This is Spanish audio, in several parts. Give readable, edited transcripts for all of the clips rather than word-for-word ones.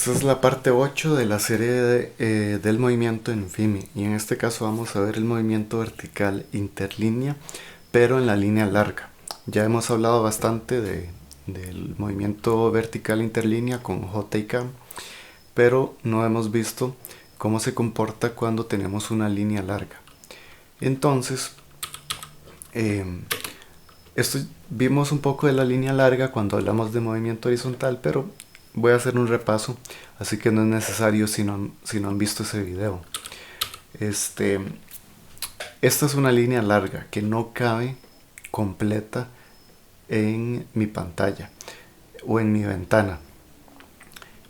Esta es la parte 8 de la serie del movimiento en Vimy, y en este caso vamos a ver el movimiento vertical interlínea, pero en la línea larga. Ya hemos hablado bastante del movimiento vertical interlínea con J y K, pero no hemos visto cómo se comporta cuando tenemos una línea larga. Entonces, eh, vimos un poco de la línea larga cuando hablamos de movimiento horizontal, pero voy a hacer un repaso, así que no es necesario si no han visto ese video. Este, esta es una línea larga que no cabe completa en mi pantalla o en mi ventana.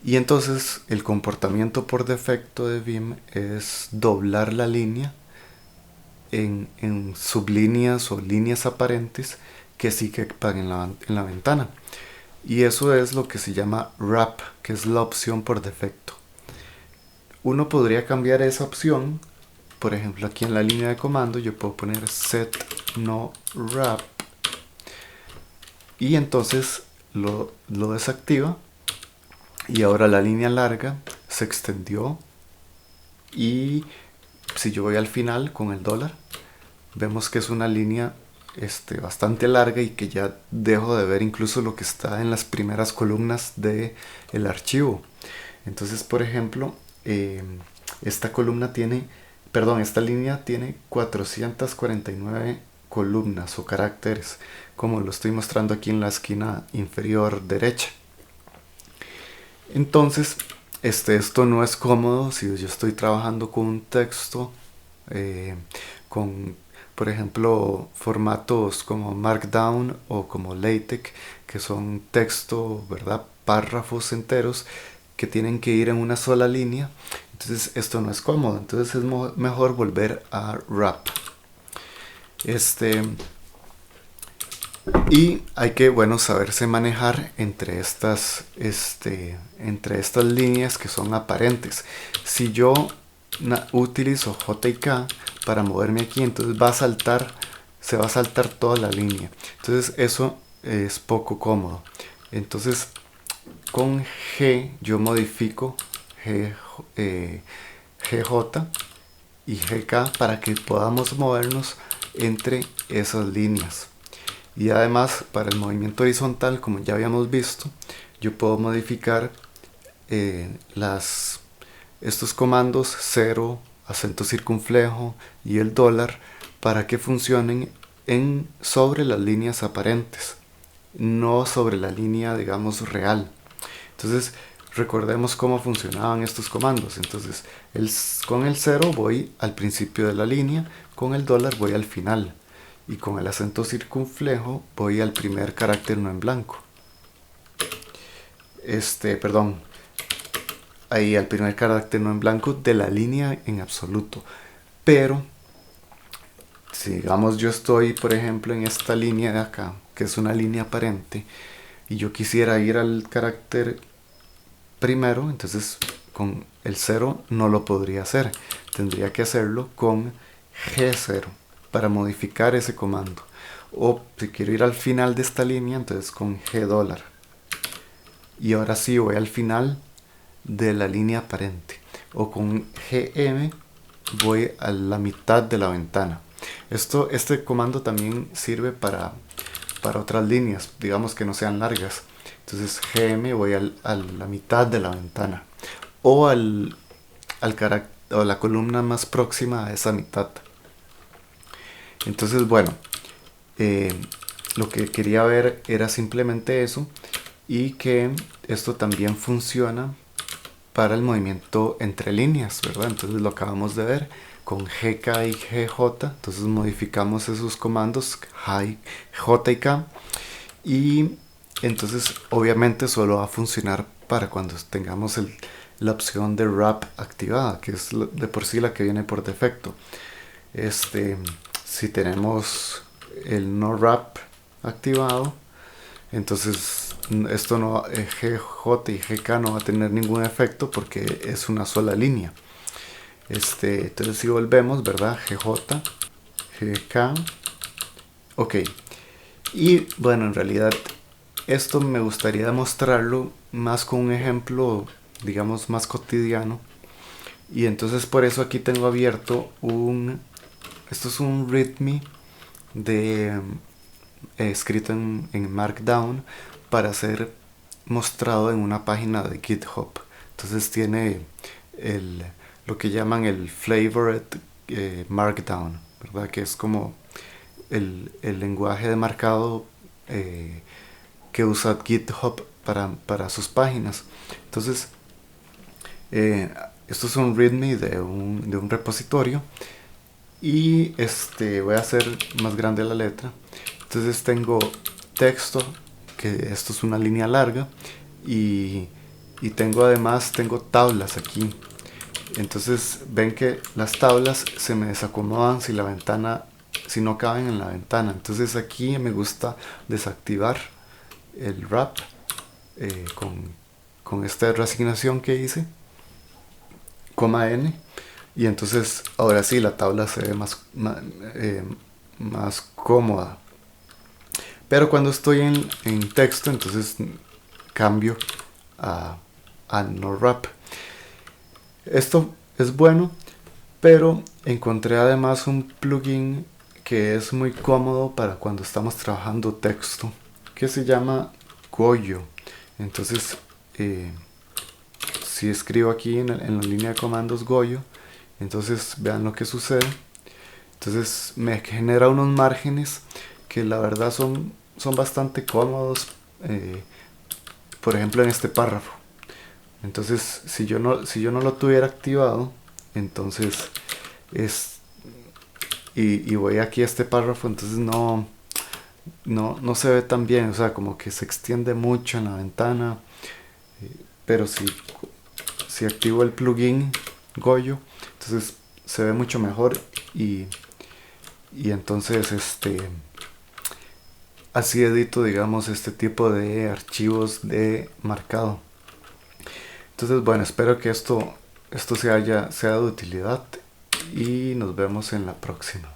Y entonces el comportamiento por defecto de Vim es doblar la línea en sublíneas o líneas aparentes que sí quepan en la ventana. Y eso es lo que se llama wrap, que es la opción por defecto. Uno podría cambiar esa opción. Por ejemplo, aquí en la línea de comando yo puedo poner set no wrap y entonces lo desactiva, y ahora la línea larga se extendió. Y si yo voy al final con el dólar, vemos que es una línea bastante larga y que ya dejo de ver incluso lo que está en las primeras columnas del archivo. Entonces, por ejemplo, esta línea tiene 449 columnas o caracteres, como lo estoy mostrando aquí en la esquina inferior derecha. Entonces, esto no es cómodo si yo estoy trabajando con un texto, con, por ejemplo, formatos como Markdown o como LaTeX, que son texto, ¿verdad? Párrafos enteros que tienen que ir en una sola línea. Entonces, esto no es cómodo. Entonces, es mejor volver a wrap. Y hay que, bueno, saberse manejar entre estas líneas que son aparentes. Si yo utilizo J y K para moverme aquí, entonces se va a saltar toda la línea. Entonces eso es poco cómodo. Entonces con G yo modifico GJ y GK para que podamos movernos entre esas líneas. Y además, para el movimiento horizontal, como ya habíamos visto, yo puedo modificar estos comandos 0, acento circunflejo y el dólar para que funcionen sobre las líneas aparentes, no sobre la línea, digamos, real. Entonces, recordemos cómo funcionaban estos comandos. Entonces, con el 0 voy al principio de la línea, con el dólar voy al final, y con el acento circunflejo voy al primer carácter no en blanco. Perdón, ahí al primer carácter no en blanco de la línea en absoluto. Pero si digamos yo estoy, por ejemplo, en esta línea de acá, que es una línea aparente, y yo quisiera ir al carácter primero, entonces con el 0 no lo podría hacer. Tendría que hacerlo con G0 para modificar ese comando. O si quiero ir al final de esta línea, entonces con G dólar. Y ahora sí voy al final de la línea aparente. O con GM voy a la mitad de la ventana. Este comando también sirve para otras líneas, digamos que no sean largas. Entonces GM voy a la mitad de la ventana. O a la columna más próxima a esa mitad. Entonces, bueno, lo que quería ver era simplemente eso, y que esto también funciona para el movimiento entre líneas, ¿verdad? Entonces lo acabamos de ver con GK y GJ. Entonces modificamos esos comandos J y K, y entonces obviamente solo va a funcionar para cuando tengamos la opción de wrap activada, que es de por sí la que viene por defecto. Si tenemos el no wrap activado, entonces esto no, GJ y GK no va a tener ningún efecto porque es una sola línea. Entonces si volvemos, ¿verdad? GJ, GK, ok. Y bueno, en realidad esto me gustaría demostrarlo más con un ejemplo digamos, más cotidiano. Y entonces por eso aquí tengo abierto esto es un README de, escrito en Markdown para ser mostrado en una página de GitHub. Entonces tiene lo que llaman el flavored Markdown, ¿verdad? Que es como el lenguaje de marcado que usa GitHub para sus páginas. Entonces, esto es un README de un repositorio. Y voy a hacer más grande la letra. Entonces tengo texto, que esto es una línea larga. Y tengo además, tengo tablas aquí. Entonces ven que las tablas se me desacomodan si no caben en la ventana. Entonces aquí me gusta desactivar el wrap con esta reasignación que hice, coma n, y entonces ahora sí la tabla se ve más cómoda. Pero cuando estoy en texto, entonces cambio a no wrap. Esto es bueno, pero encontré además un plugin que es muy cómodo para cuando estamos trabajando texto, que se llama Goyo. Entonces, si escribo aquí en la línea de comandos Goyo, entonces vean lo que sucede. Entonces me genera unos márgenes que la verdad son bastante cómodos, por ejemplo en este párrafo. Entonces si yo no lo tuviera activado, entonces y voy aquí a este párrafo, entonces no se ve tan bien, o sea, como que se extiende mucho en la ventana. Pero si activo el plugin Goyo, entonces se ve mucho mejor y entonces así edito, digamos, este tipo de archivos de marcado. Entonces, bueno, espero que esto sea de utilidad y nos vemos en la próxima.